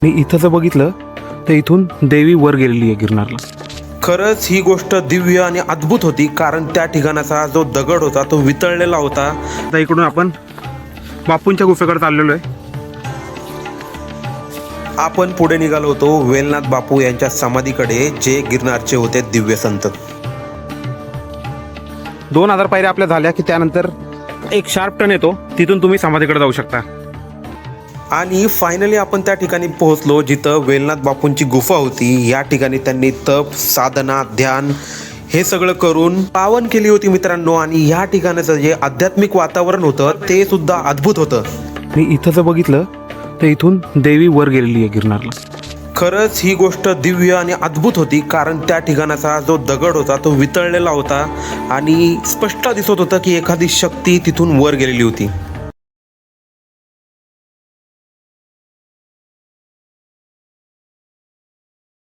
मी इथं जर बघितलं तर इथून देवी वर गेलेली आहे गिरनारला. खरंच ही गोष्ट दिव्य आणि अद्भुत होती, कारण त्या ठिकाणाचा जो दगड होता तो वितळलेला होता. आता इकडून आपण बापूंच्या गुफेकडे चाललेलो आहे. आपण पुढे निघालो होतो वेलनाथ बापू यांच्या समाधीकडे, जे गिरनारचे होते दिव्य संत. 2000 पायऱ्या आपल्या झाल्या की त्यानंतर एक शार्प टर्न येतो, तिथून तुम्ही समाधीकडे जाऊ शकता. आणि फायनली आपण त्या ठिकाणी पोहोचलो जिथं वेलनाथ बापूंची गुफा होती. या ठिकाणी त्यांनी तप, साधना, ध्यान हे सगळं करून पावन केली होती मित्रांनो. आणि या ठिकाणाचं जे आध्यात्मिक वातावरण होतं ते सुद्धा अद्भुत होतं. मी इथं जर बघितलं तर इथून देवी वर गेलेली आहे गिरनारला. खरंच ही गोष्ट दिव्य आणि अद्भुत होती, कारण त्या ठिकाणाचा जो दगड होता तो वितळलेला होता आणि स्पष्ट दिसत होतं की एखादी शक्ती तिथून वर गेलेली होती.